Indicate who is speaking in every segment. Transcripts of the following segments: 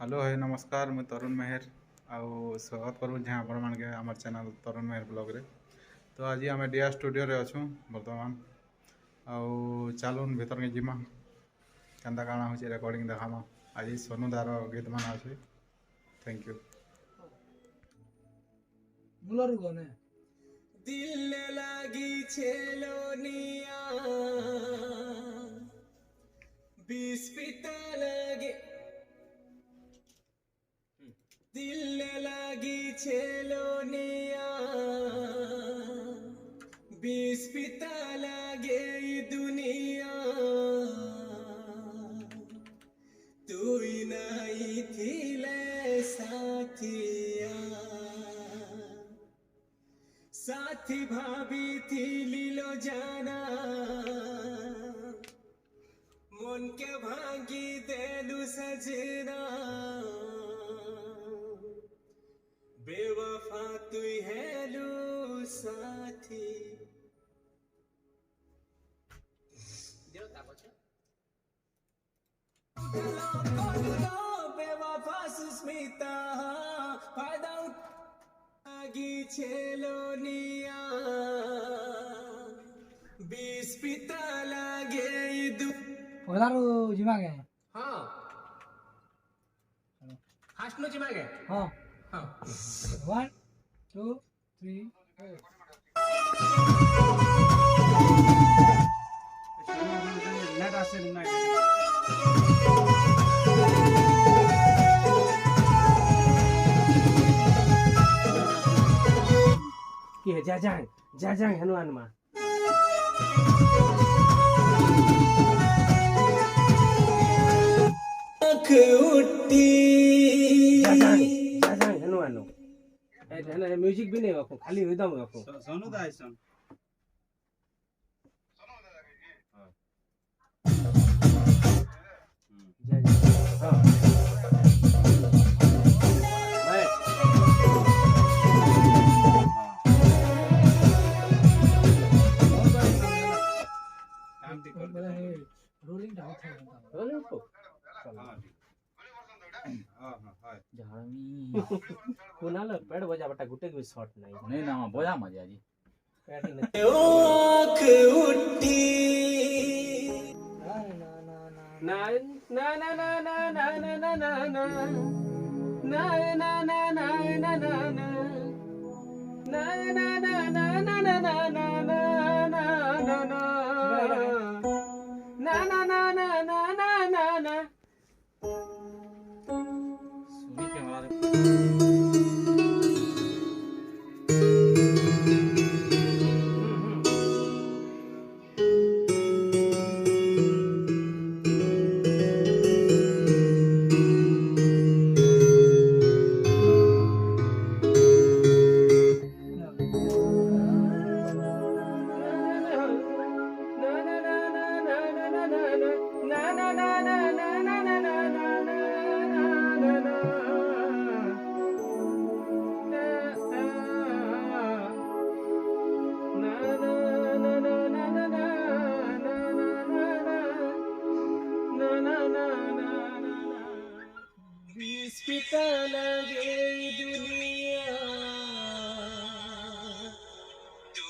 Speaker 1: Hello है नमस्कार मैं तरुण मेहर आउ स्वागत करूँ जहाँ आपण मानके आम चैनल तरुण मेहर ब्लॉग रे। तो आज आम डिया स्टूडियो रे अच्छू बर्तमान आउ चलून भीतर के जिमा केन्ता काଣା हो रेकर्डिंग देखामा। आज सोनू दार गीत मान अच्छे। Thank you.
Speaker 2: मुलर गने
Speaker 3: दिल लागी छेलोनिया बिस्पिता लागे दिल लागी छेलोनिया बिस्पिता लागे ई दुनिया तू ही नहीं थिले साथिया साथी भाभी थी लीलो जाना मन के भांगी देलू सजना बेवफा तू हेलू साथी बेवफा सुस्मिता फायदा लागी छेलोनिया बिस्पिता लागे दु
Speaker 2: ओलारो जिमा गे
Speaker 3: हाँ फास्ट नो जिमा गे
Speaker 2: हां
Speaker 3: हाँ
Speaker 2: 1 2 3
Speaker 4: नेट आसे ना
Speaker 5: कि जा हनुमान मा
Speaker 3: आँख उठी
Speaker 5: जा हनुमान ए म्यूजिक भी नहीं रखो खाली रिदम रखो
Speaker 4: सोनू दा आइसन
Speaker 5: जा हां
Speaker 4: काम ती कर
Speaker 2: बड़ा है रोलिंग डाउन था
Speaker 5: रोलिंग को
Speaker 4: हां हां हां
Speaker 5: झामी कोणाला पेड़ बजा बटा गुटे भी शॉट नहीं
Speaker 6: ना बोझा मजा जी
Speaker 5: पेड़ नहीं
Speaker 3: आँख उठी
Speaker 5: ना ना ना ना ना ना ना ना ना ना ना ना ना ना ना ना ना ना ना
Speaker 6: सुनी के हमारे
Speaker 3: बिस्पिता लागे दुनिया तू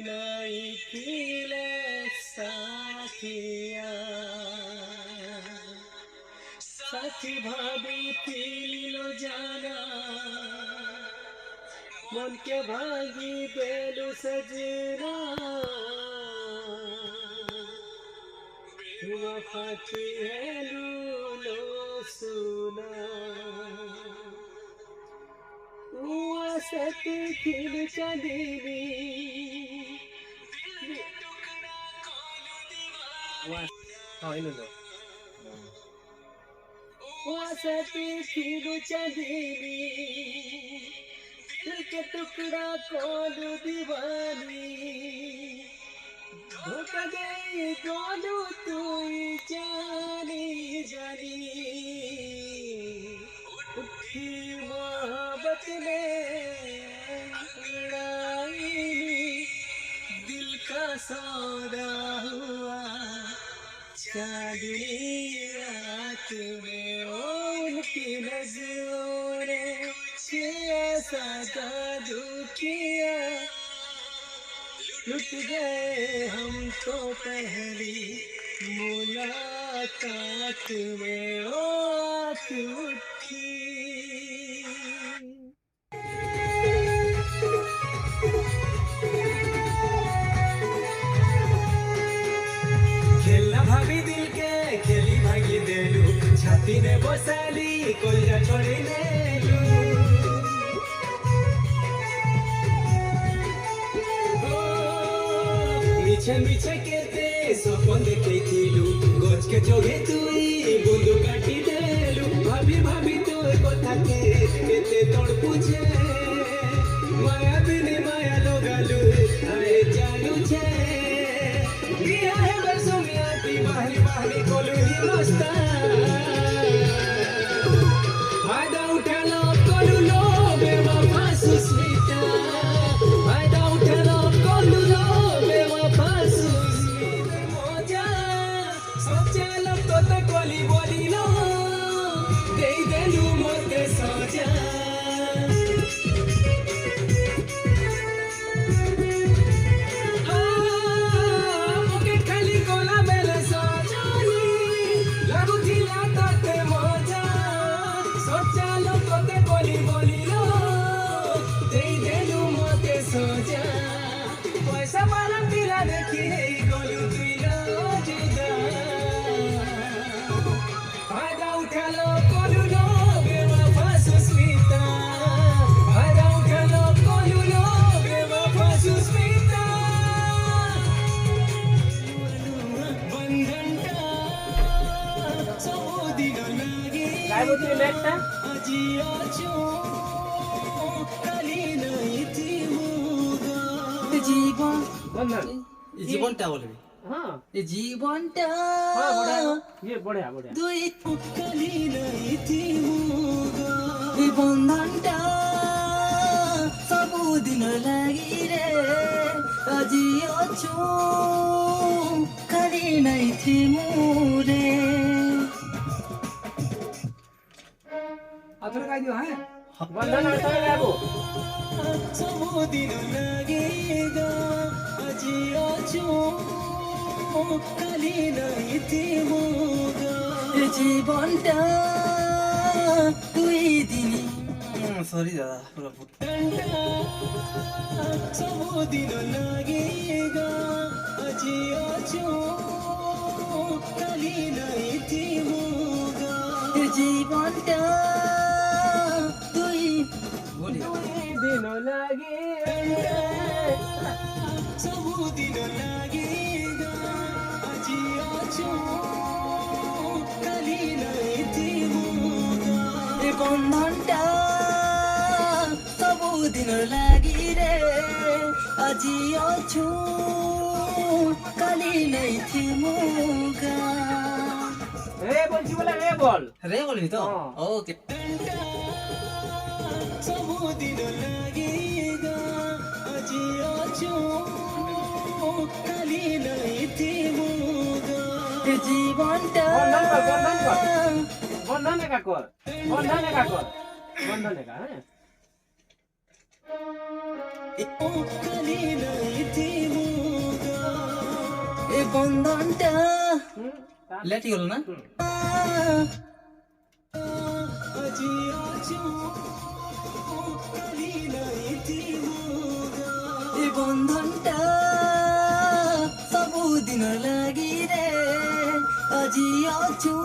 Speaker 3: नहीं खिले साथिया साथी भाभी थी लो जाना मन के भागी बेलू सजना वफा तू हेलू लो सुना सती खिल चंदीनी
Speaker 5: हां इनो दो
Speaker 3: सती खिल चंदीनी दिल के टुकड़ा कोलू दीवानी धोखा दे कोलू तू जानी जानी उठी मोहब्बत ने उड़ाई दिल का सौदा हुआ चांदनी रात में उनकी आरज़ुओं ने किया सादा दुखिया लुट गए हम तो पहली मुलाकात में ओ आँख उठी खेलना भाभी दिल के खेली भागी देलू छाती ने बसाली कोल्जा छोड़ी नेलू মিছে মিছে কেতে সপন দেখেছিলু গছকে চোখে তুই বন্ধু কাটি দেলু ভাবি ভাবি তোর কথাকে কেতে তোর পুছে মায়া বিনে মায়া লোগালু আরে জানু ছে বিয়া হে বসুমিয়াতি বাহরি বাহরি কোলু হিরস্তা ফায়দা উঠালো কোলু লো বেওয়াফা সুস্মিতা ফায়দা উঠালো কোলু লো বেওয়াফা সুস্মিতা মজা সচালো তোতে কলি বলিলো দেই দেলু মতে সজা মুখে খালি গলা বেলে সজানি লাগুଥିଲା তোতে মজা সচালো তোতে কলি বলিলো দেই দেলু মতে সজা পয়সা মারা পিলা দেখি হেই গলু তুই লো জুদা ফায়দা উঠালো কলু লো বেওয়াফা সুস্মিতা ফায়দা উঠালো কলু লো বেওয়াফা সুস্মিতা বন্ধনটা ସବୁଦିନ ଲାଗେ
Speaker 5: গাইবো তুমি ম্যাচটা
Speaker 3: ଆଜି ଅଛୁ କାଲି ନଇଥିବୁ জীবন
Speaker 5: বন্ধন
Speaker 3: জীবনটা বলবি
Speaker 5: হ্যাঁ
Speaker 3: এই জীবনটা
Speaker 5: হ্যাঁ বড়িয়া ইয়ে বড়িয়া বড়িয়া
Speaker 3: দুই কালি নইଥିବୁ এই বন্ধনটা ସବୁଦିନ ଲାଗି রে ଆଜି ଅଛୁ କାଲି ନଇଥିବୁ রে
Speaker 2: अथर गाई दियो हैं
Speaker 5: বন্ধন আর তুমি গাইবো
Speaker 3: ସବୁଦିନ ଲାଗେगा ଆଜି ଅଛୁ କାଲି ନଇଥିବୁ ଏ ଜୀବନଟା ଦୁଇ ଦିନ ସରି ଦାଦା ପୁରା ସବୁଦିନ ଲାଗେगा ଆଜି ଅଛୁ କାଲି ନଇଥିବୁ ଏ ଜୀବନଟା ଦୁଇ
Speaker 5: দিন লাগে
Speaker 3: ସବୁଦିନ ଲାଗେगा ଆଜି ଅଛୁ କାଲି ନଇଥିବୁ ଏ ବନ୍ଧନଟା ସବୁଦିନ ଲାଗି ରେ ଆଜି ଅଛୁ କାଲି ନଇଥିବୁ
Speaker 5: রে বলছি বলে রে বল
Speaker 3: রে বলবি তো
Speaker 5: হ্যাঁ।
Speaker 3: ওকে ସବୁଦିନ ଲାଗେगा ଆଜି ଅଛୁ କାଲି ନଇଥିବୁ ଏ ଜୀବନଟା
Speaker 5: বন্ধন একা কর বন্ধন একা কর বন্ধন একা হ্যাঁ
Speaker 3: কালি নইଥିବୁ ଏ ବନ୍ଧନଟା ଲେଟ୍ ହେଇଗଲ ନା ଆଜି ଅଛୁ କାଲି ନଇଥିବୁ ଏ ବନ୍ଧନଟା ସବୁଦିନ ଲାଗି ରେ ଆଜି ଅଛୁ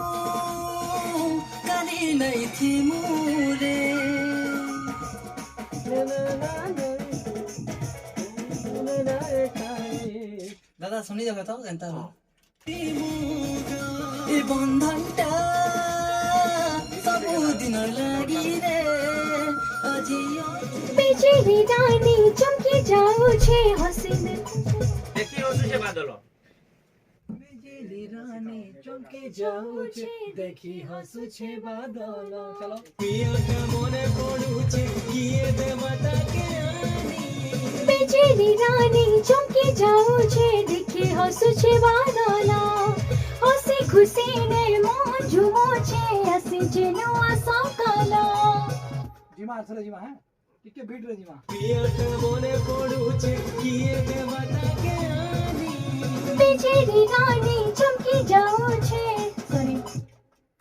Speaker 3: କାଲି ନଇଥିବୁ ରେ দাদা শুনি যাবে তো এন্তা এই বন্ধনটা ସବୁଦିନ ଲାଗି রে আজি
Speaker 7: बिजली रानी चमकी जाओ छे हसी
Speaker 5: দেখি হচ্ছে বাদল
Speaker 2: बिजली रानी चमके जाओ छे देखी हसु छे बादल चलो
Speaker 3: পিয়াটা মনে পড়ুছে কিয়ে দেবা তাকে আনি
Speaker 7: बिजली रानी चमकी जाओ छे देखी हसु छे बादल हसी खुशी ने मन झुमो छे हसी जेनो सकाल
Speaker 2: जिमा आथरे जिमा है टिके बीट रे जिमा
Speaker 3: पियाटा मने पड़ुचे किए देवा ताके आनी
Speaker 7: बिजली रानी चमकी जाओ छे सॉरी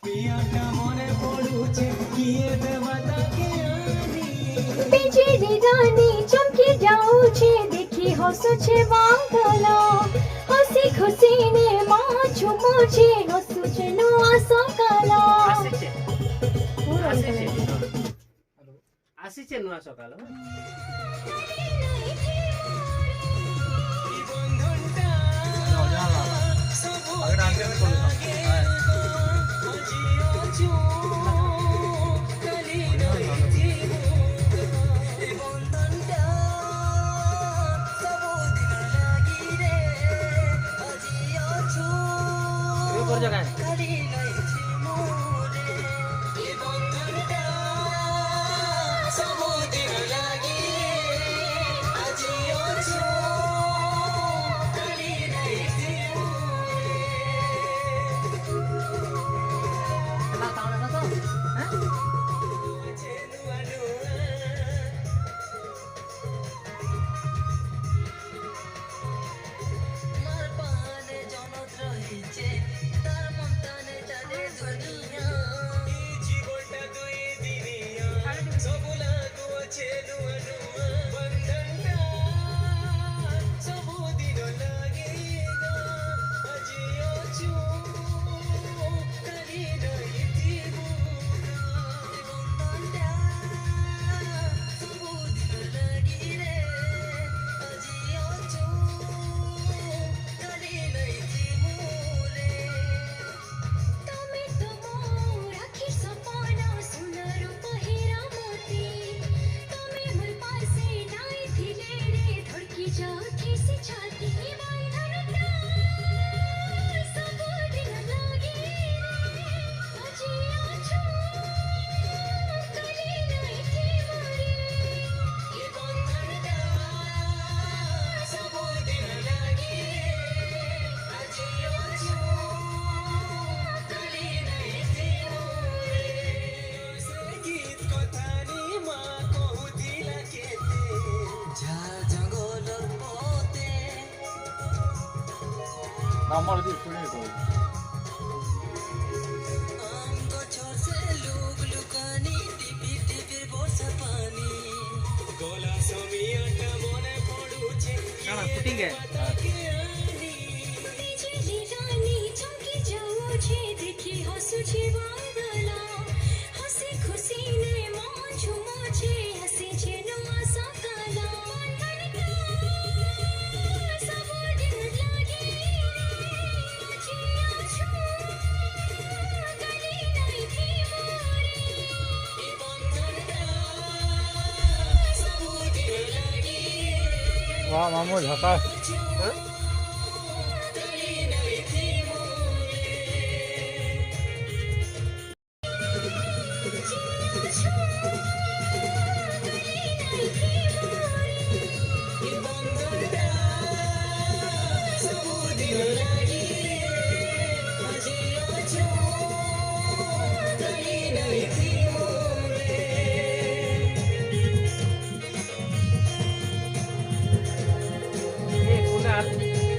Speaker 3: पियाटा मने पड़ुचे किए देवा ताके आनी
Speaker 7: बिजली रानी चमकी जाओ छे देखी हसु छे बादलो हसी खुशी ने माँ झुमो छे हसु छे नो सकालो
Speaker 5: ଆସିଛେ ନୂଆ ସକାଳ
Speaker 6: ଆମର ବି ଶୁଣି ତ
Speaker 5: କାଣା ଫୁଟିଂ କେ
Speaker 7: बिजली रानी चमकी जाओ छे देखी हसु छे बादलो हसी खुशी ने माँ झुमो छे हसी छे नो सकालो सब दिन लागे जिया छु कली नहीं थी मोरे सब दिन लागे
Speaker 6: વાહ મામો ઝકાસ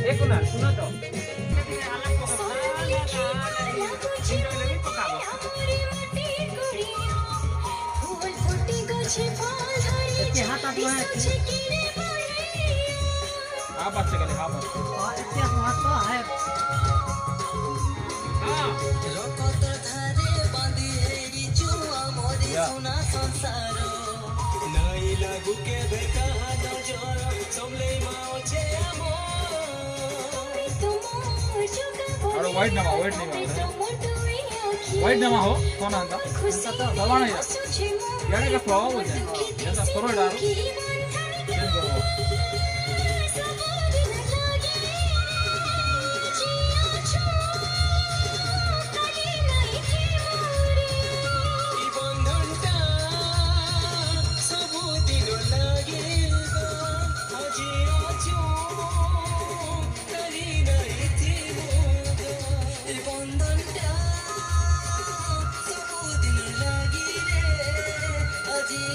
Speaker 5: એ કુનાલ સુનો તો આ બાત છે કે આ બાત
Speaker 3: नाई लागू के बेटा नजर समले माओ छे आमो
Speaker 6: અરે વાઈટ નામાં વાઈટ નામાં હો કોણ હતા દવા નહીં યાર કે ફ્લાવર બોલते हैं ये सब करो डालो चेंज करो
Speaker 3: ई बंधनटा सब दिन लागे आजी आजू कली नहीं थी ई बंधनटा सब दिन लागे रे आजी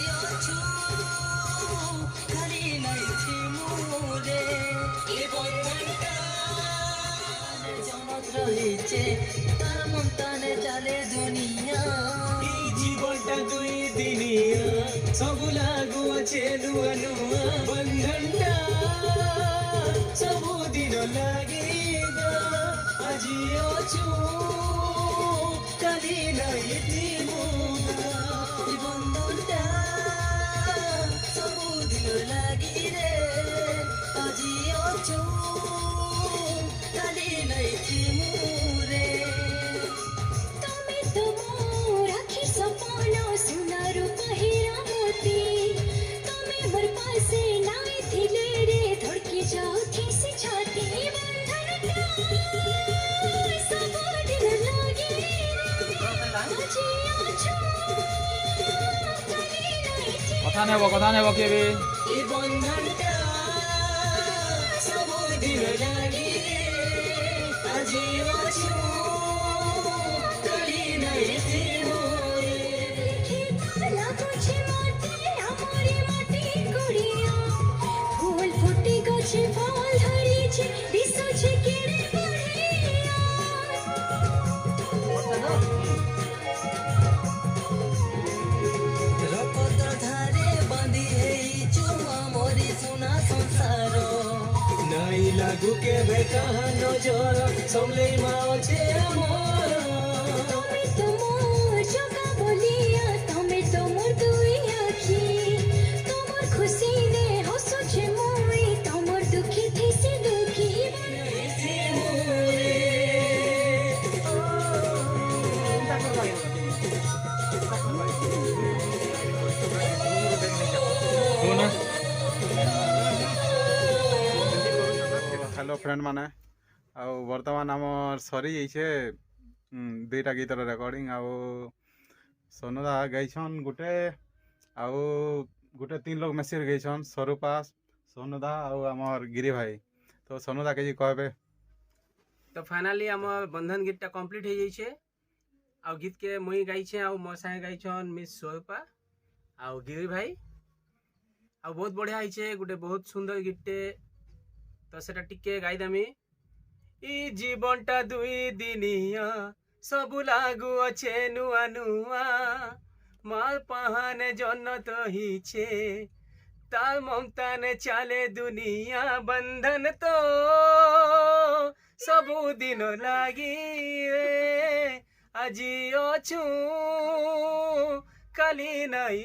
Speaker 3: ସବୁ ଲାଗୁଅଛେ ନୂଆ ନୂଆ ବନ୍ଧନଟା ସବୁଦିନ ଲାଗିବ ଆଜି ଅଛୁ କାଲି ନାହିଁ ଥିବୁ ଏ ବନ୍ଧନଟା ସବୁଦିନ ଲାଗିରେ ଆଜି ଅଛୁ କାଲି ନାହିଁ ଥିବୁ ରେ
Speaker 7: तमे तो मोर आखि सपन सुनारू पहिरा मोती तमे मोर पासे नाई थिले रे धड़की जाऊ से छाती बंधनटा सब दिन लागे आजी आछो कली नहीं
Speaker 6: কথা নেব কিଏ ବି
Speaker 3: ଏ ବନ୍ଧନଟା ସବୁଦିନ ଲାଗିରେ ଆଜି ଅଛୁ କାଲି ନାହିଁ ଥିବୁ
Speaker 7: लाଗୁଛି ମାଟି ଆମରି ମାଟି କୁଡ଼ିଆ ଫୁଲ ଫୁଟି ଗଛେ ଫଳ ଧରିଛି ଦିଶୁଛି କେଡ଼େ ବଢ଼ିଆ
Speaker 3: ରପତ ଧାରେ ବାନ୍ଧି ହେଇଛୁ ଆମରି ସୁନା ସଂସାର ନାଇଁ ଲାଗୁ କେବେ କାହା ନଜର ସମଲେଇ ମା ଅଛେ ଆମର
Speaker 7: ତମେ ତ ମୋର ଜଗା ବଲିଆ ତମେ ତ ମୋର ଦୁଇ ଆଖି ତମର ଖୁସିରେ ହସୁଛେ ମୁଇଁ ତମର ଦୁଃଖୀ ଥିସି ଦୁଃଖୀ
Speaker 6: ଶୁଣ
Speaker 1: हेलो फ्रेंड माने आउ वर्तमान आमर सरी जाइछे दुईटा गीतर रेकर्डिंग आउ सोनुदा गाइछन गुटे आउ गुटे 3 लोग मेसेज गाइछन स्वरूपा सोनुदा आउ आमर गिरी भाई तो सोनुदा के जी कहबे
Speaker 5: तो फाइनाली आम बंधन गीतटा कंप्लीट हो जाइए आउ गीत के मुई गाइछे आउ मो सागे गाइछन मिस स्वरूपा आउ गिरी भाई आउ बहुत बढ़िया होइछे गुटे बहुत सुंदर गीतटे तो सेटा टिके गाइदेमी ई जीवनटा दुई दिनिया सबु लागू अच्छे नुआ नुआ माल पहाने जन्नत हिछे ताल ममता ने चाले दुनिया बंधन तो सबु दिन लागी रे আজি অছু কালি নাই